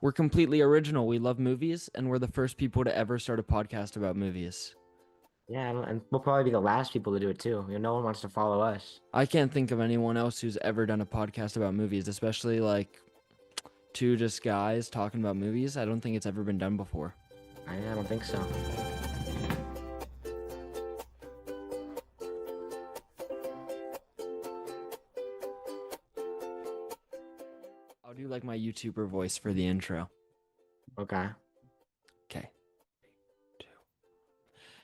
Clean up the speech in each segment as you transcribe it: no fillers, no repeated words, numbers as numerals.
We're completely original. We love movies, and we're the first people to ever start a podcast about movies. Yeah, and we'll probably be the last people to do it too. No one wants to follow us. I can't think of anyone else who's ever done a podcast about movies, especially like two just guys talking about movies. I don't think it's ever been done before. I don't think so. I'll do like my YouTuber voice for the intro. Okay. Okay.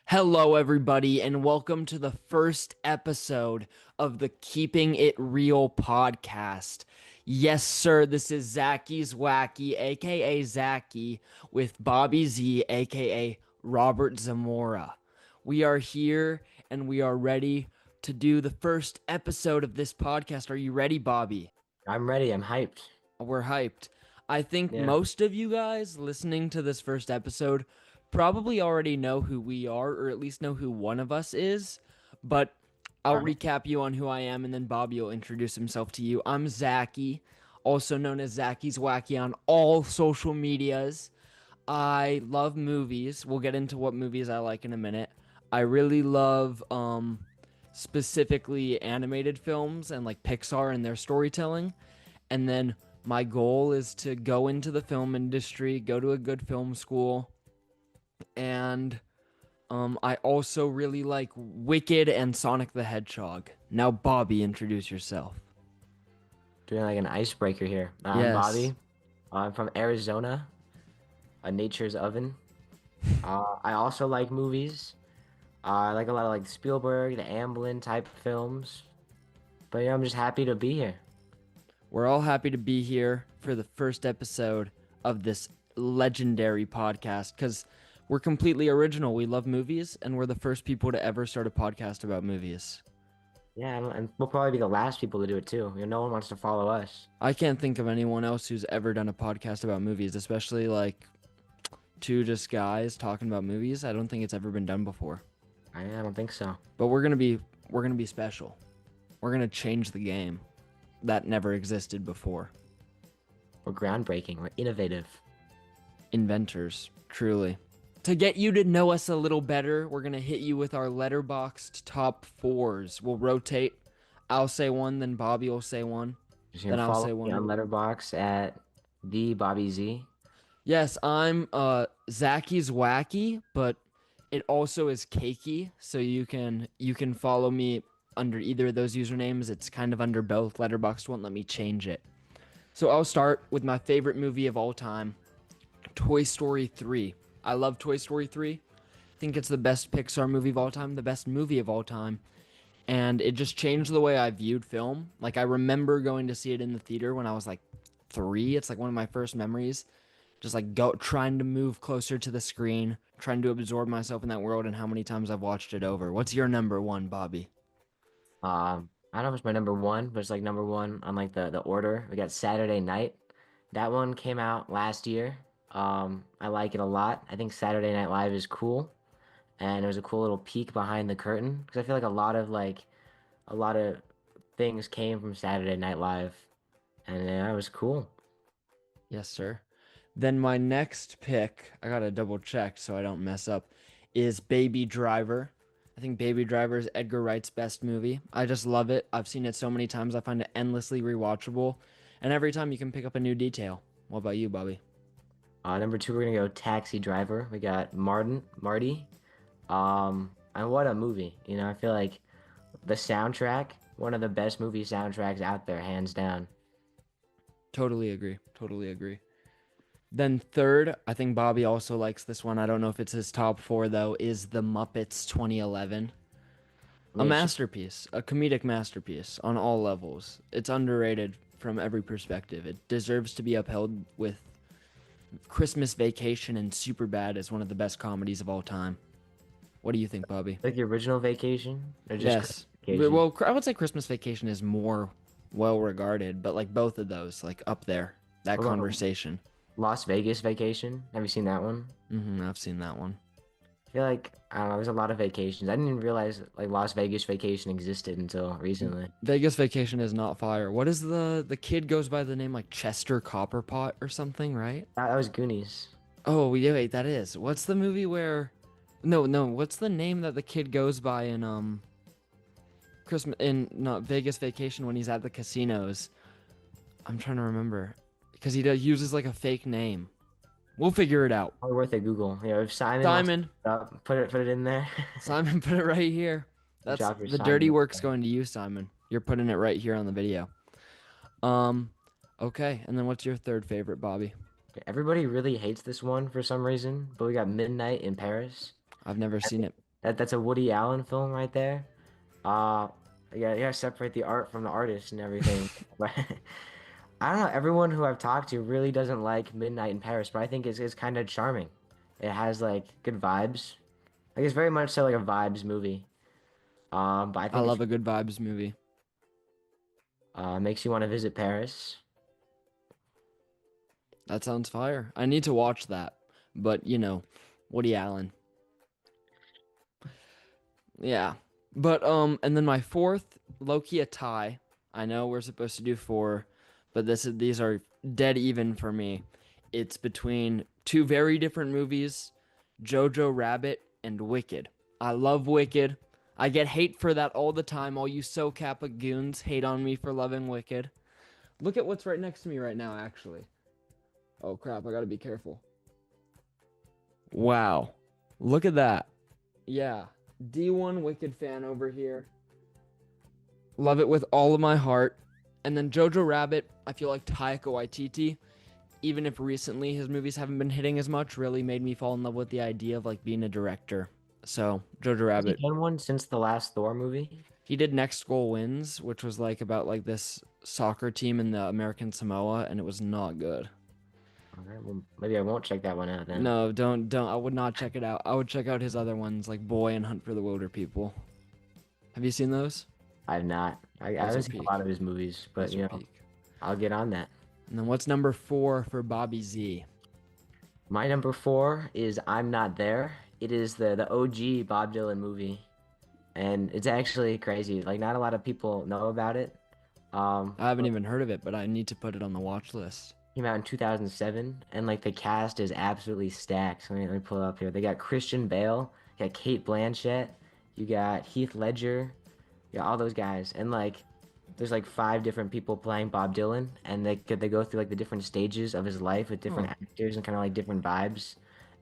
Hello, everybody, and welcome to the first episode of the Keeping It Real podcast. Yes, sir, this is Zaky's Wacky, aka Zaky, with Bobby Z, aka Robert Zamora. We are here and we are ready to do the first episode of this podcast. Are you ready, Bobby? I'm ready. I'm hyped. We're hyped. I think Yeah. most of you guys listening to this first episode probably already know who we are, or at least know who one of us is. But I'll All right. recap you on who I am, and then Bobby will introduce himself to you. I'm Zaky, also known as Zaky's Wacky on all social medias. I love movies. We'll get into what movies I like in a minute. I really love specifically animated films and like Pixar and their storytelling. And then my goal is to go into the film industry, go to a good film school, and I also really like Wicked and Sonic the Hedgehog. Now, Bobby, introduce yourself. Doing like an icebreaker here. I'm Yes. Bobby. I'm from Arizona, a nature's oven. I also like movies. I like a lot of like Spielberg, the Amblin type films. But yeah, I'm just happy to be here. We're all happy to be here for the first episode of this legendary podcast because we're completely original. We love movies, and we're the first people to ever start a podcast about movies. Yeah, and we'll probably be the last people to do it too. No one wants to follow us. I can't think of anyone else who's ever done a podcast about movies, especially like two just guys talking about movies. I don't think it's ever been done before. I don't think so. But we're gonna be special. We're gonna change the game that never existed before. We're groundbreaking. We're innovative. Inventors, truly. To get you to know us a little better, we're gonna hit you with our letterboxed top fours. We'll rotate. I'll say one, then Bobby will say one, Just then gonna I'll follow say me one. on Letterbox at the Bobby Z. Yes, I'm Zaky's Wacky, but it also is Cakey, so you can follow me under either of those usernames. It's kind of under both. Letterboxd won't let me change it. So I'll start with my favorite movie of all time, Toy Story 3. I love Toy Story 3. I think it's the best Pixar movie of all time, the best movie of all time. And it just changed the way I viewed film. Like, I remember going to see it in the theater when I was like 3. It's like one of my first memories. Just like go trying to move closer to the screen, trying to absorb myself in that world, and how many times I've watched it over. What's your number one, Bobby? I don't know if it's my number one, but it's like number one on like the order. We got Saturday Night. That one came out last year. I like it a lot. I think Saturday Night Live is cool, and it was a cool little peek behind the curtain because I feel like a lot of things came from Saturday Night Live, and yeah, it was cool. Yes, sir. Then my next pick, I gotta double check so I don't mess up, is Baby Driver. I think Baby Driver is Edgar Wright's best movie. I just love it. I've seen it so many times. I find it endlessly rewatchable, and every time you can pick up a new detail. What about you, Bobby? Number two, we're gonna go Taxi Driver. We got Marty. And what a movie! I feel like the soundtrack, one of the best movie soundtracks out there, hands down. Totally agree. Totally agree. Then third, I think Bobby also likes this one. I don't know if it's his top four though. Is The Muppets 2011? I A mean, it's masterpiece, a comedic masterpiece on all levels. It's underrated from every perspective. It deserves to be upheld with Christmas Vacation and Superbad as one of the best comedies of all time. What do you think, Bobby? like the original Vacation, or just Yes. Christmas Vacation. Well, I would say Christmas Vacation is more well regarded, but like both of those, like up there, that What about conversation. Las Vegas Vacation? Have you seen that one? I've seen that one. feel like I don't know. There's a lot of vacations. I didn't even realize like Las Vegas Vacation existed until recently. Vegas Vacation is not fire. What is the kid goes by the name like Chester Copperpot or something, right? That was Goonies. Oh, yeah, wait, that is. What's the movie where No, no, what's the name that the kid goes by in Christmas in not Vegas Vacation when he's at the casinos? I'm trying to remember because uses like a fake name. We'll figure it out. Probably worth a Google. You know, if Simon wants to Simon, look it up, put it in there. Simon, put it right here. Good That's job for the dirty Simon. work's going to you, Simon. You're putting it right here on the video. Um, okay, and then what's your third favorite, Bobby? Everybody really hates this one for some reason, but we got Midnight in Paris. I've never I seen think it. that's a Woody Allen film right there. Uh, yeah, you gotta separate the art from the artist and everything. But I don't know. Everyone who I've talked to really doesn't like Midnight in Paris, but I think it's kind of charming. It has like good vibes. Like it's very much so like a vibes movie. But I I think love a good vibes movie. makes you want to visit Paris. That sounds fire. I need to watch that. But, Woody Allen. Yeah. But and then my fourth, low-key a tie. I know we're supposed to do four, but these are dead even for me. It's between two very different movies, Jojo Rabbit and Wicked. I love Wicked. I get hate for that all the time. All you SoCappa goons hate on me for loving Wicked. Look at what's right next to me right now, actually. Oh crap, I gotta be careful. Wow. Look at that. Yeah. D1 Wicked fan over here. Love it with all of my heart. And then Jojo Rabbit, I feel like Taika Waititi, even if recently his movies haven't been hitting as much, really made me fall in love with the idea of like being a director. So, Jojo Has he Rabbit. done one since the last Thor movie? He did Next Goal Wins, which was like about like this soccer team in the American Samoa, and it was not good. All right, well, maybe I won't check that one out then. No, don't. I would not check it out. I would check out his other ones like Boy and Hunt for the Wilder People. Have you seen those? I've not. I Those are haven't seen a peak. lot of his movies, but Those are peak. I'll get on that. And then what's number four for Bobby Z? My number four is I'm Not There. It is the OG Bob Dylan movie, and it's actually crazy. Like not a lot of people know about it. I haven't even heard of it, but I need to put it on the watch list. Came out in 2007, and like the cast is absolutely stacked. So let me pull it up here. They got Christian Bale, you got Kate Blanchett, you got Heath Ledger, you got all those guys, and like there's like five different people playing Bob Dylan, and they go through like the different stages of his life with different Huh. actors and kind of like different vibes,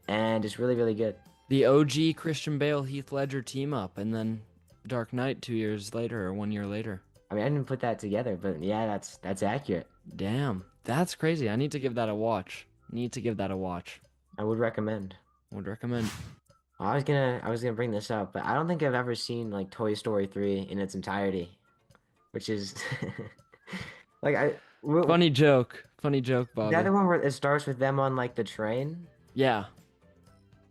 and it's really really good. The OG Christian Bale Heath Ledger team up, and then Dark Knight 2 years later or 1 year later. I mean, I didn't put that together, but yeah, that's accurate. Damn, that's crazy. I need to give that a watch. Need to give that a watch. I would recommend. Would recommend. I was gonna bring this up, but I don't think I've ever seen like Toy Story 3 in its entirety, which is like Funny joke, is that Bobby. the one where it starts with them on like the train? Yeah,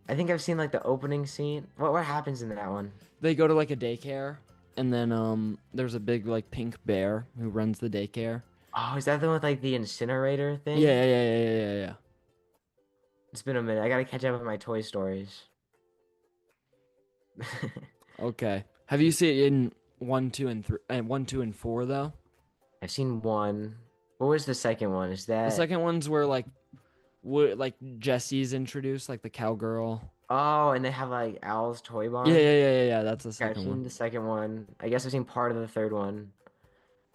I think I've seen like the opening scene. What happens in that one? they go to like a daycare, and then there's a big like pink bear who runs the daycare. Oh, is that the one with like the incinerator thing? Yeah. It's been a minute. I gotta catch up with my Toy Stories. Okay. Have you seen it in one, two, and three, and 1, 2, and 4 though? I've seen one. What was the second one? Is The that? second one's where like Jesse's introduced, like the cowgirl. Oh, and they have like Owl's Toy Yeah, Barn. yeah, yeah, yeah, yeah. That's the Okay, I've second seen one. the second one. I guess I've seen part of the third one.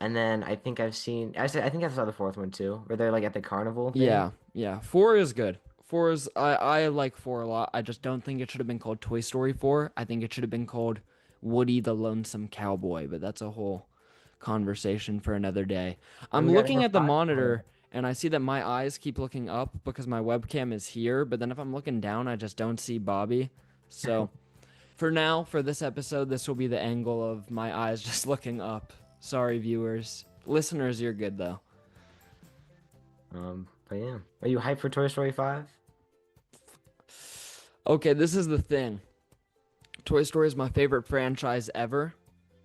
And then I think I've seen I think I saw the fourth one too, where they're like at the carnival thing. Yeah. 4 is good. I like 4 a lot. I just don't think it should have been called Toy Story 4. I think it should have been called Woody the Lonesome Cowboy, but that's a whole conversation for another day. And I'm we got looking number at the five coming monitor up. and I see that my eyes keep looking up because my webcam is here, but then if I'm looking down, I just don't see Bobby. So, for now, for this episode, this will be the angle of my eyes just looking up. Sorry, viewers. Listeners, you're good though. But yeah. Are you hyped for Toy Story 5? Okay, this is the thing. Toy Story is my favorite franchise ever,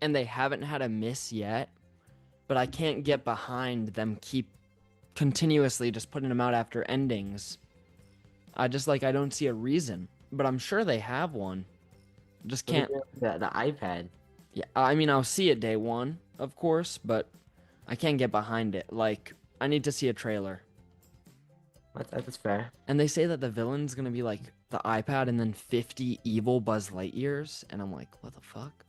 and they haven't had a miss yet, but I can't get behind them keep continuously just putting them out after endings. I don't see a reason. but I'm sure they have one. Just What they can't. do with the iPad? Yeah, I mean, I'll see it day one, of course, but I can't get behind it. Like, I need to see a trailer. That's fair. And they say that the villain's gonna be like the iPad and then 50 evil Buzz Lightyears, and I'm like, what the fuck?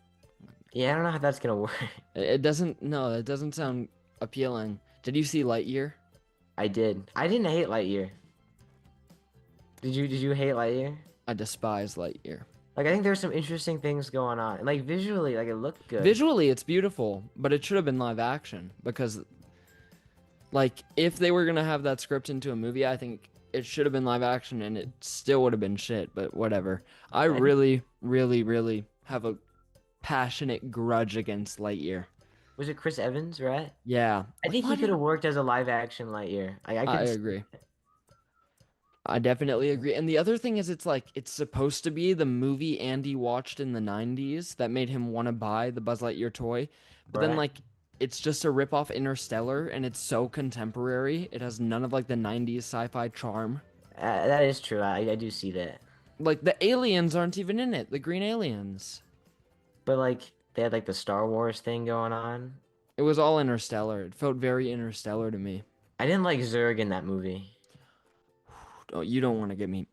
Yeah, I don't know how that's gonna work. It doesn't. No, it doesn't sound appealing. Did you see Lightyear? I did. I didn't hate Lightyear. Did you hate Lightyear? I despise Lightyear. Like I think there's some interesting things going on. And like visually, like it looked good. Visually, it's beautiful, but it should have been live action because, like, if they were gonna have that script into a movie, I think it should have been live action, and it still would have been shit. But whatever. I I think really, really, really have a passionate grudge against Lightyear. was it Chris Evans, right? Yeah, I like think he why could did have worked as a live action Lightyear. I I could agree. I definitely agree. And the other thing is, it's like it's supposed to be the movie Andy watched in the 90s that made him want to buy the Buzz Lightyear toy. But then, right. like, it's just a rip-off Interstellar, and it's so contemporary. It has none of, like, the 90s sci-fi charm. That is true. I do see that. Like, the aliens aren't even in it, the green aliens. But like they had like the Star Wars thing going on. It was all Interstellar. It felt very Interstellar to me. I didn't like Zurg in that movie. Oh, you don't want to get me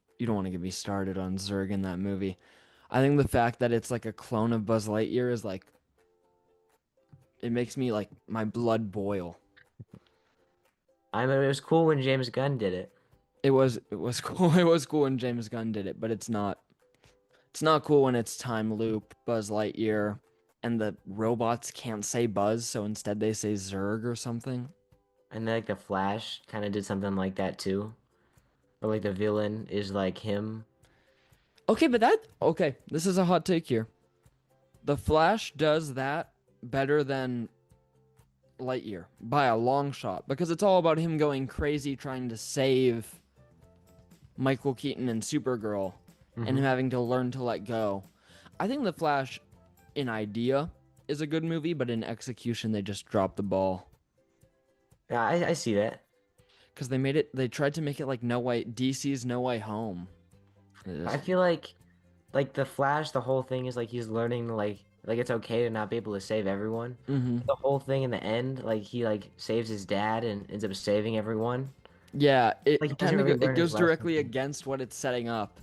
started on Zurg in that movie. I think the fact that it's like a clone of Buzz Lightyear is like it makes me like my blood boil. I mean, it was cool when James Gunn did it. It was cool. It was cool when James Gunn did it, but it's not cool when it's time loop Buzz Lightyear and the robots can't say Buzz, so instead they say Zurg or something. And then like the Flash kind of did something like that too. Or like the villain is like him. Okay, this is a hot take here. The Flash does that better than Lightyear by a long shot because it's all about him going crazy trying to save Michael Keaton and Supergirl and him Hmm. having to learn to let go. I think The Flash in idea is a good movie, but in execution they just dropped the ball Yeah, I see that. because they tried to make it like DC's No Way Home. I Ugh. feel like the Flash, the whole thing is like he's learning to like it's okay to not be able to save everyone. Mm-hmm. The whole thing in the end, like he like saves his dad and ends up saving everyone. Yeah, Like he it doesn't kind of really it learn his goes lesson. directly against what it's setting up.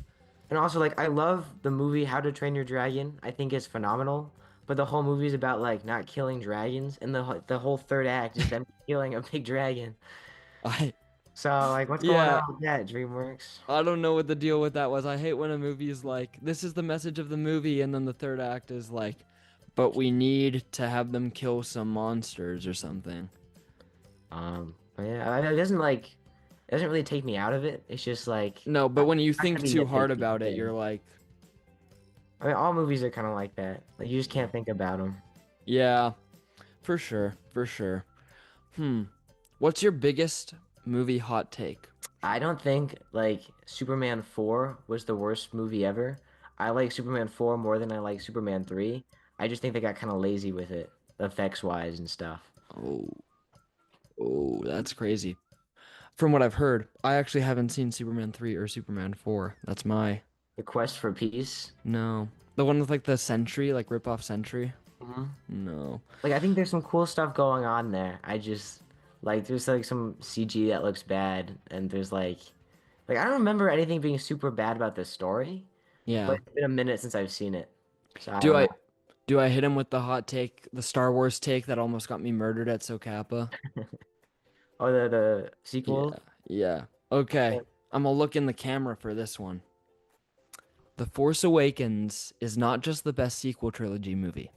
And also like I love the movie How to Train Your Dragon. I think it's phenomenal. But the whole movie is about like not killing dragons, and the whole third act is them killing a big dragon. I So like, what's going yeah, on with that, DreamWorks? I don't know what the deal with that was. I hate when a movie is like, this is the message of the movie, and then the third act is like, but we need to have them kill some monsters or something. But yeah, it doesn't really take me out of it. It's just like No, but I'm when you not think gonna be too hard nitpicky about with it, things. you're like, I mean, all movies are kind of like that. Like you just can't think about them. yeah, for sure, for sure. Hmm. What's your biggest movie hot take? I don't think like Superman 4 was the worst movie ever. I like Superman 4 more than I like Superman 3. I just think they got kind of lazy with it, effects wise and stuff. Oh, oh, that's crazy. From what I've heard, I actually haven't seen Superman 3 or Superman 4. That's my The Quest for Peace. no. The one with like the Sentry, like rip off Sentry? Mhm. No. Like I think there's some cool stuff going on there. I just like there's like some CG that looks bad, and there's like I don't remember anything being super bad about this story, but Yeah. it's been a minute since I've seen it, so I Do don't know. I do I hit him with the hot take, the Star Wars take that almost got me murdered at Socapa? Oh, the Yeah. sequels. Yeah. Okay. I'm gonna look in the camera for this one. The Force Awakens is not just the best sequel trilogy movie.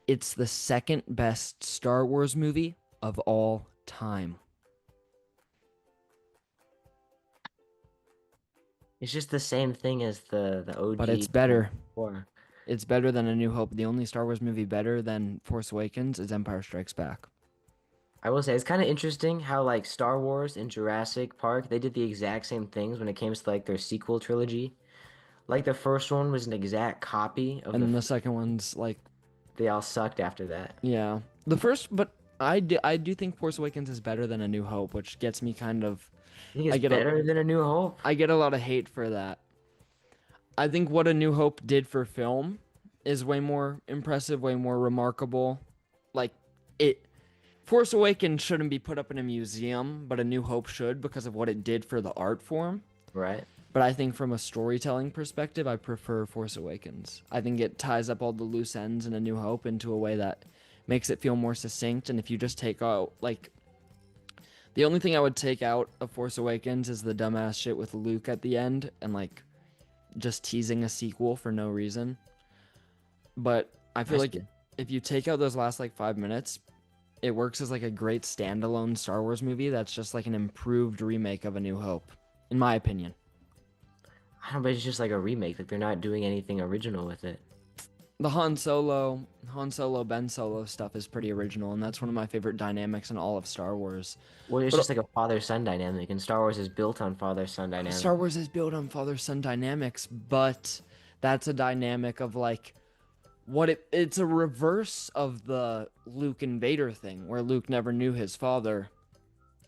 It's the second best Star Wars movie of all time. It's just the same thing as the But it's OG better. before. It's better than A New Hope. The only Star Wars movie better than Force Awakens is Empire Strikes Back. I will say it's kind of interesting how like Star Wars and Jurassic Park they did the exact same things when it came to like their sequel trilogy. Like the first one was an exact copy of And then the second one's like, they all sucked after that. yeah. The first, but I do think Force Awakens is better than A New Hope, which gets me kind of, I think I it's get a, better than A New Hope. I get a lot of hate for that. I think what A New Hope did for film is way more impressive, way more remarkable. Like it Force Awakens shouldn't be put up in a museum, but A New Hope should because of what it did for the art form. Right? But I think from a storytelling perspective, I prefer Force Awakens. I think it ties up all the loose ends in A New Hope into a way that makes it feel more succinct. And if you just take out, like, the only thing I would take out of Force Awakens is the dumbass shit with Luke at the end and, like, just teasing a sequel for no reason. But I feel I like see. if you take out those last, like, 5 minutes, it works as, like, a great standalone Star Wars movie that's just, like, an improved remake of A New Hope, in my opinion. I don't know, but it's just like a remake. Like they're not doing anything original with it. The Han Solo, Ben Solo stuff is pretty original, and that's one of my favorite dynamics in all of Star Wars. Well, it's But just like a father-son dynamic, and Star Wars is built on father-son Star dynamic. Wars is built on father-son dynamics, but that's a dynamic of like it's a reverse of the Luke and Vader thing, where Luke never knew his father,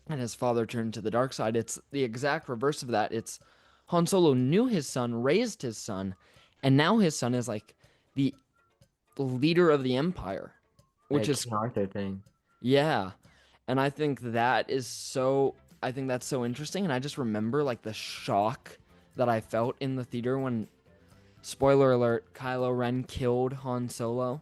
and his father turned to the dark side. It's the exact reverse of that. It's Han Solo knew his son, raised his son, and now his son is like the leader of the Empire, which That is King Arthur thing. yeah. And I think that's so interesting. And I just remember like the shock that I felt in the theater when, spoiler alert, Kylo Ren killed Han Solo.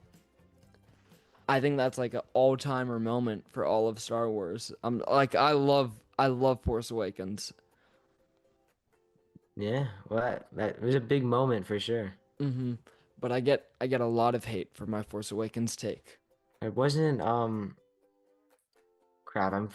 I think that's like an all-timer moment for all of Star Wars. I love Force Awakens. Yeah, well, that was a big moment for sure. hmm But I get a lot of hate for my Force Awakens take. It wasn't crap. I'm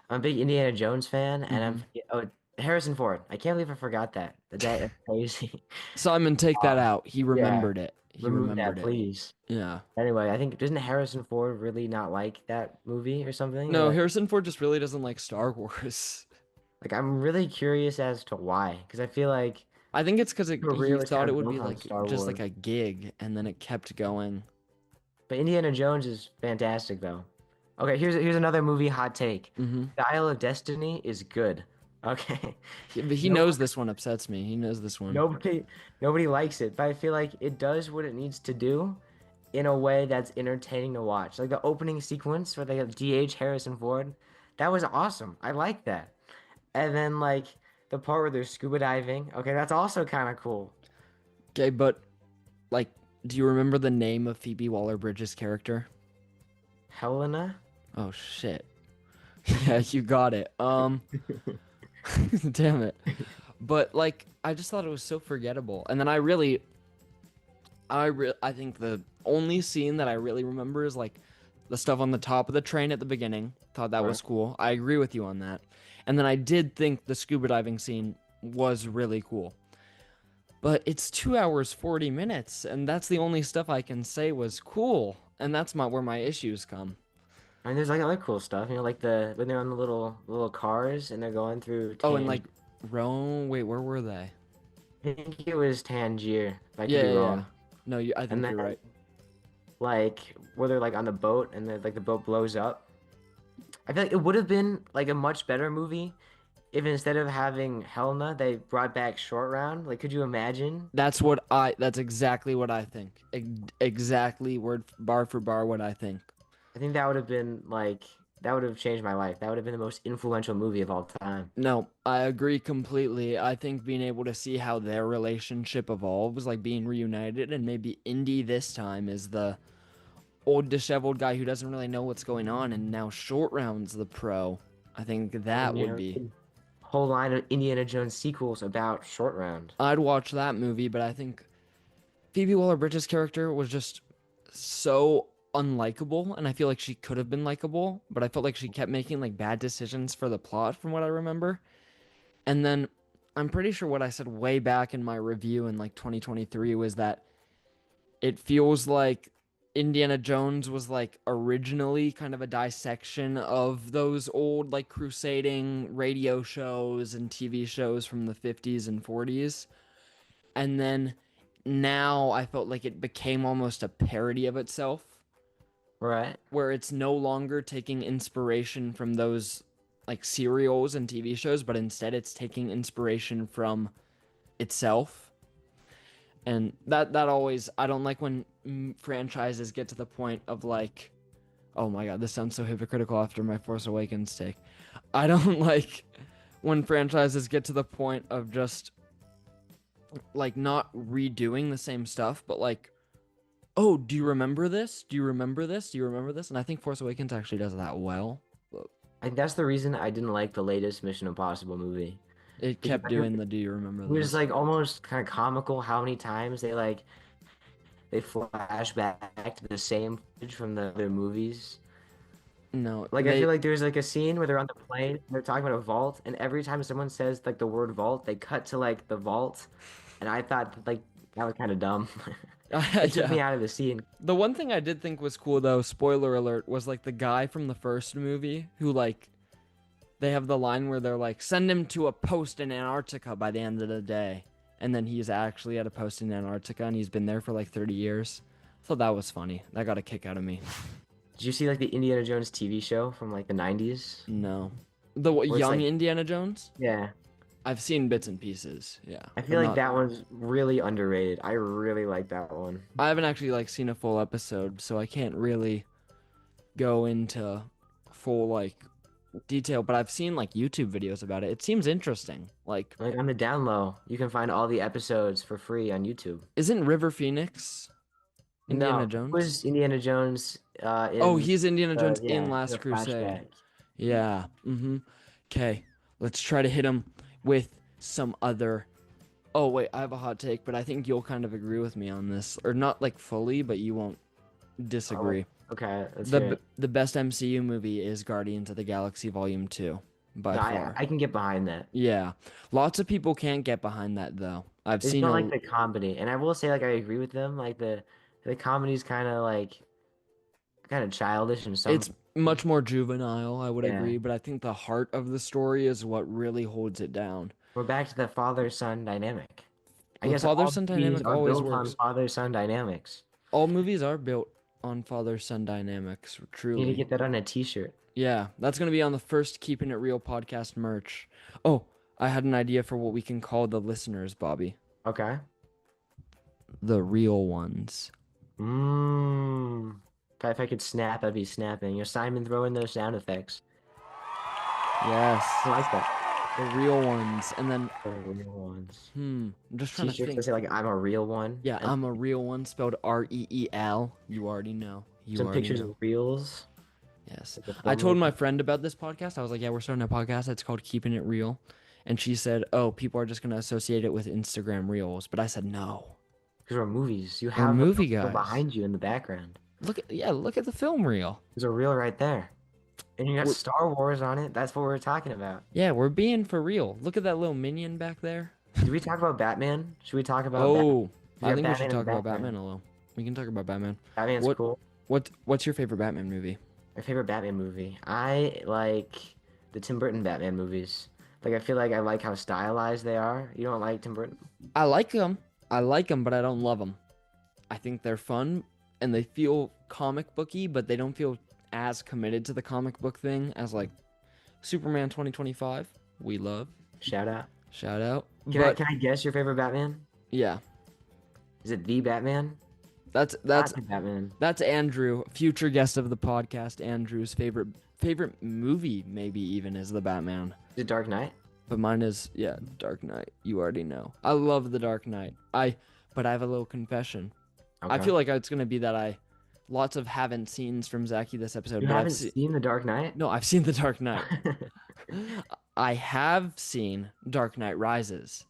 a big Indiana Jones fan, and hmm Harrison Ford. I can't believe I forgot that. That's crazy. Simon, take that Um, out. He yeah, remembered it. He remove that, remembered it. please. Yeah. Anyway, I think doesn't Harrison Ford really not like that movie or something? Or No, Harrison Ford just really doesn't like Star Wars. like I'm really curious as to why, because I feel like I think it's because he career was thought kind it of would built be on like Star just like Wars. a gig, and then it kept going. But Indiana Jones is fantastic, though. Okay, here's another movie hot take. hmm Dial of Destiny is good. Okay, But he no, knows this one upsets me. He knows this one. nobody nobody likes it, but I feel like it does what it needs to do in a way that's entertaining to watch. Like the opening sequence where they have DH Harrison Ford, that was awesome. I like that. And then like the part where they're scuba diving, okay, that's also kind of cool. Okay, but like, do you remember the name of Phoebe Waller-Bridge's character? Helena? Oh shit. Yeah, you got it. Damn it. But like, I just thought it was so forgettable. And then I think the only scene that I really remember is like the stuff on the top of the train at the beginning. Thought that Right. was cool. I agree with you on that. And then I did think the scuba diving scene was really cool. But it's 2 hours 40 minutes, and that's the only stuff I can say was cool. And that's my where my issues come. I mean, there's like other cool stuff, like the when they're on the little cars and they're going through Oh, and Tangier. like Rome, wait, where were they? I think it was Tangier, but I could Yeah, be yeah, yeah. wrong. No, I And think then you're right. like where they're like on the boat and then like the boat blows up. I feel like it would have been like a much better movie if instead of having Helena, they brought back Short Round. Like, could you imagine? That's exactly what I think. Exactly word bar for bar what I think. I think that would have been like that would have changed my life. That would have been the most influential movie of all time. No, I agree completely. I think being able to see how their relationship evolves, like being reunited, and maybe Indy this time is the old disheveled guy who doesn't really know what's going on, and now Short Round's the pro. I think that And would be. whole line of Indiana Jones sequels about Short Round. I'd watch that movie, but I think Phoebe Waller-Bridge's character was just so unlikable, and I feel like she could have been likable, but I felt like she kept making like bad decisions for the plot, from what I remember. And then I'm pretty sure what I said way back in my review in like 2023 was that it feels like Indiana Jones was like originally kind of a dissection of those old like crusading radio shows and TV shows from the 50s and 40s. And then now I felt like it became almost a parody of itself, Right. where it's no longer taking inspiration from those serials and TV shows, but instead it's taking inspiration from itself. And that always I don't like when franchises get to the point of like, oh my god, this sounds so hypocritical after my Force Awakens take. I don't like when franchises get to the point of just like not redoing the same stuff, but like, oh, do you remember this? Do you remember this? Do you remember this? And I think Force Awakens actually does that well. I think that's the reason I didn't like the latest Mission Impossible movie It because kept doing the do you remember it was this? like almost kind of comical how many times they flash back to the same footage from the other movies. No, Like I they feel like there's like a scene where they're on the plane, they're talking about a vault, and every time someone says like the word vault, they cut to like the vault, and I thought like that was kind of dumb. It took yeah. me out of the scene. The one thing I did think was cool though, spoiler alert, was like the guy from the first movie who like they have the line where they're like, send him to a post in Antarctica by the end of the day. And then he's actually at a post in Antarctica and he's been there for like 30 years. I thought that was funny. That got a kick out of me. Did you see like the Indiana Jones TV show from like the 90s? No. The Where it's young like, Indiana Jones? yeah, I've seen bits and pieces. Yeah. I But feel like not. that one's really underrated. I really like that one. I haven't actually like seen a full episode, so I can't really go into full like detail, but I've seen like YouTube videos about it. It seems interesting. Like, Like on the down low, you can find all the episodes for free on YouTube. isn't River Phoenix Indiana No, it Jones? was Indiana Jones Oh, in he's Indiana Jones in yeah, the Last Crusade. flashback. Yeah. Mm-hmm. Okay. Let's try to hit him with some other. Oh, wait, I have a hot take, but I think you'll kind of agree with me on this. Or not like fully, but you won't Oh, disagree. okay, let's hear The it. the best MCU movie is Guardians of the Galaxy Volume 2 by No, far. I can get behind that. Yeah. Lots of people can't get behind that though. I've They just seen don't a like the comedy, and I will say like I agree with them. Like the comedy's kind of childish in some. it's much more juvenile, I would Yeah, agree, but I think the heart of the story is what really holds it down. we're back to the father-son dynamic. I The guess father all son movies dynamic are always built on works. father-son dynamics. All movies are built on father son dynamics, You need to truly. get that on a t-shirt. Yeah, that's going to be on the first Keeping It Real podcast merch. Oh, I had an idea for what we can call the listeners, Bobby. Okay. The real ones. Mmm. If I could snap, I'd be snapping. Simon, throw in those sound effects. Yes, I like that. the real ones. And then, The real ones. I'm just trying to T-shirts that think. say like I'm a real one. Yeah, And I'm a real one, spelled Reel. You already know. You some already pictures know. of reels. Yes. Like the I told my filmmaker. friend about this podcast. I was like, yeah, we're starting a podcast. It's called Keeping It Real. And she said, oh, people are just going to associate it with Instagram Reels. But I said, no. These are movies. You We're have a movie reel guys. behind you in the background. Look at the film reel. There's a reel right there. And you got We're, Star Wars on it. That's what we're talking about. yeah, we're being for real. Look at that little minion back there. Did we talk about Batman? Should we talk about Batman? Oh, We I got think we should Batman in the talk about background. Batman a little. We can talk about Batman. Batman's What cool. what's your favorite Batman movie? My favorite Batman movie. I like the Tim Burton Batman movies. Like I feel like I like how stylized they are. You don't like Tim Burton? I like them. I like them, but I don't love them. I think they're fun and they feel comic booky, but they don't feel as committed to the comic book thing as like Superman 2025. We love. Shout out. Shout out. Can I But can I guess your favorite Batman? yeah, Is it the Batman? that's Not that's the Batman. that's Andrew, future guest of the podcast. Andrew's favorite movie, maybe even, is the Batman. Is it Dark Knight? But mine is, yeah, Dark Knight. You already know. I love the Dark Knight. But I have a little confession. I Okay. feel like it's gonna be that lots of haven't seens from Zaky this episode, You but haven't seen The Dark Knight? no, I've seen the Dark Knight. I have seen Dark Knight Rises.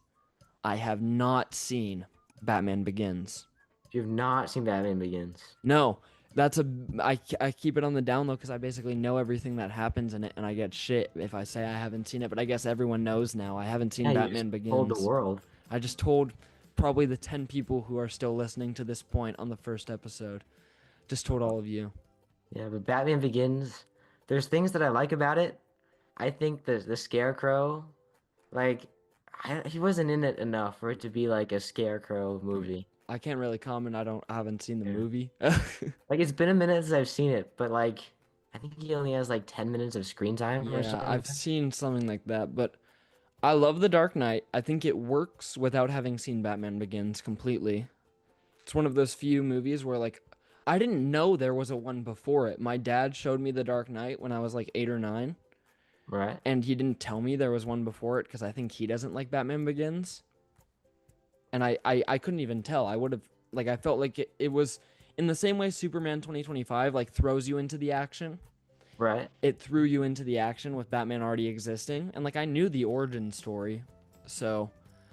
I have not seen Batman Begins. You have not seen Batman Begins. No, I keep it on the down low because I basically know everything that happens in it, and I get shit if I say I haven't seen it. But I guess everyone knows now. I haven't seen Yeah, you Batman just told the Begins. world. I just told probably the 10 people who are still listening to this point on the first episode. Just told all of you. Yeah, but Batman Begins, there's things that I like about it. I think the Scarecrow, like, he wasn't in it enough for it to be like a Scarecrow movie. I can't really comment. I haven't seen the Yeah. movie. Like, it's been a minute since I've seen it, but like, I think he only has like 10 minutes of screen time or Yeah, something like I've that. seen something like that, but I love The Dark Knight. I think it works without having seen Batman Begins completely. It's one of those few movies where like I didn't know there was a one before it. My dad showed me The Dark Knight when I was like 8 or 9, Right? and he didn't tell me there was one before it because I think he doesn't like Batman Begins. And I couldn't even tell. I would have like I felt like it was in the same way Superman 2025 like throws you into the action. Right? It threw you into the action with Batman already existing, and like I knew the origin story. So,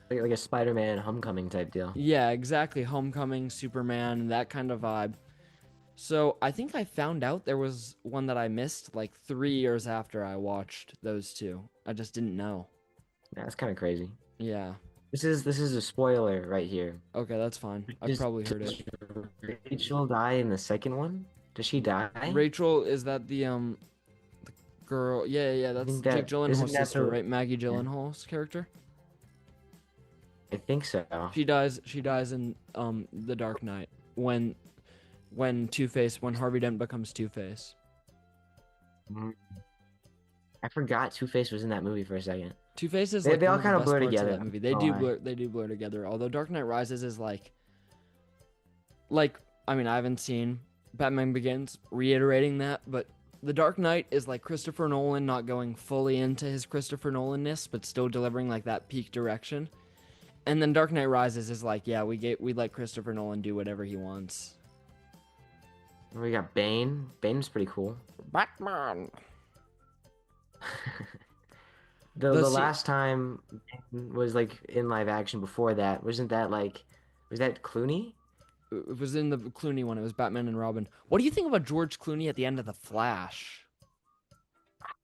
Like a Spider-Man Homecoming type deal. yeah, exactly. Homecoming, Superman, that kind of vibe. So, I think I found out there was one that I missed like 3 years after I watched those two. I just didn't know. That's kind of crazy. Yeah. This is a spoiler right here. Okay, that's fine. I've Does, probably heard it. does Rachel die in the second one? Does she die? Rachel, is that the girl? Yeah, yeah, I that's think Jake that isn't Gyllenhaal's that sister, the right? Maggie yeah, Gyllenhaal's character. I think so. She dies in The Dark Knight when Two-Face when Harvey Dent becomes Two-Face. Mm. I forgot Two-Face was in that movie for a second. Two-Face is They like they one all of the kind of best blur parts of together. that I'm movie. not gonna lie. They do blur together. Although Dark Knight Rises is like I mean I haven't seen Batman Begins reiterating that, but The Dark Knight is like Christopher Nolan not going fully into his Christopher Nolan-ness, but still delivering like that peak direction. And then Dark Knight Rises is like, yeah, we let Christopher Nolan do whatever he wants. We got Bane. Bane's pretty cool. Batman. The The the scene, last time Bane was like in live action before that, wasn't that like was that Clooney? it was in the Clooney one. It was Batman and Robin. What do you think about George Clooney at the end of The Flash?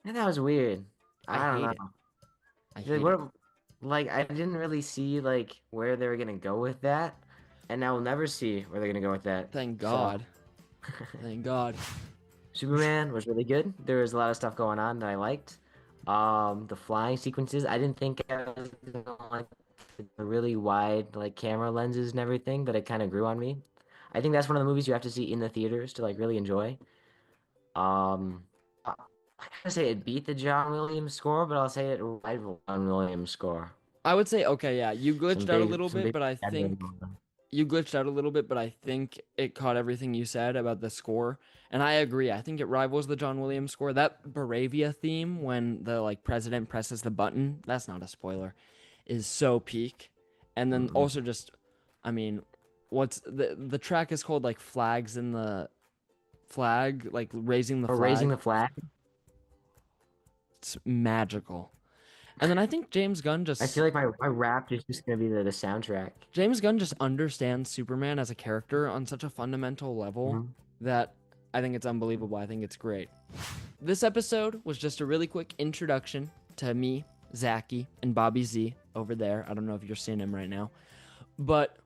Yeah, that was weird. I I don't hate it. know. I Like hate it. what like I didn't really see like where they were gonna go with that, and I will never see where they're gonna go with that. Thank So God. Thank God. Superman was really good. There was a lot of stuff going on that I liked. The flying sequences, I didn't think I was gonna like the really wide like camera lenses and everything, but it kind of grew on me. I think that's one of the movies you have to see in the theaters to like really enjoy. I gotta say it beat the John Williams score, but I'll say it rivaled John Williams score. I would say okay, yeah. You glitched out a little Some bit, big but I bad going think on. it caught everything you said about the score, and I agree. I think it rivals the John Williams score. That Baravia theme when the like president presses the button, that's not a spoiler, is so peak. And then Mm-mm. also just I mean, what's the track is called like Flags in the Flag, like raising the Or raising flag. the flag. It's magical. And then I think I feel like my rap is just gonna be the soundtrack. James Gunn just understands Superman as a character on such a fundamental level Mhm. that I think it's unbelievable. I think it's great. This episode was just a really quick introduction to me, Zaky, and Bobby Z over there. I don't know if you're seeing him right now. But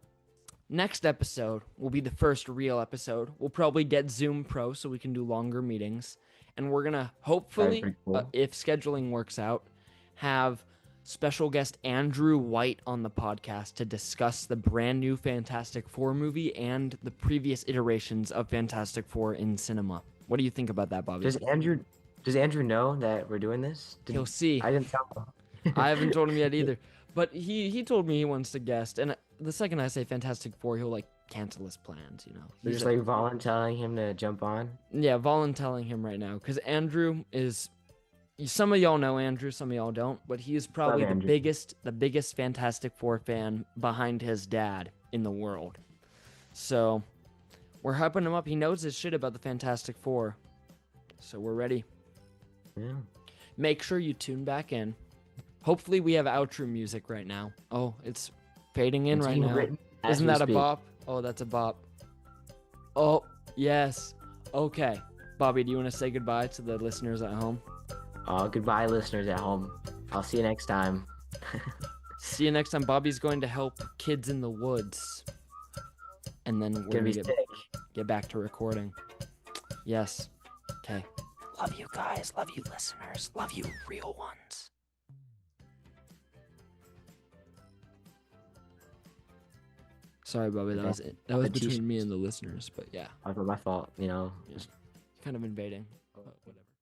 next episode will be the first real episode. We'll probably get Zoom Pro so we can do longer meetings. And we're going to That'd be hopefully, pretty cool. if scheduling works out, have special guest Andrew White on the podcast to discuss the brand new Fantastic Four movie and the previous iterations of Fantastic Four in cinema. What do you think about that, Bobby? Does Andrew does Andrew know that we're doing this? He'll see. I didn't tell him. I haven't told him yet either. But he told me he wants to guest, and the second I say Fantastic Four, he'll like cancel his plans. You know, We're he's just like volunteering him to jump on. yeah, volunteering him right now because Andrew is. Some of y'all know Andrew, some of y'all don't, but he is probably Love Andrew. the biggest Fantastic Four fan behind his dad in the world. So we're hyping him up. He knows his shit about the Fantastic Four, so we're ready. Yeah. Make sure you tune back in. Hopefully we have outro music right now. Oh, it's fading in It's right being now. written as Isn't we that a speak. bop? Oh, that's a bop. Oh, yes. Okay. Bobby, do you want to say goodbye to the listeners at home? Goodbye, listeners at home. I'll see you next time. See you next time. Bobby's going to help kids in the woods. And then we're Gonna going be to sick. get back to recording. Yes. Okay. Love you guys. Love you listeners. Love you real ones. Sorry, Bobby. That Okay. was it. That was The between me t-shirts. and the listeners. But yeah, My fault. just kind of invading.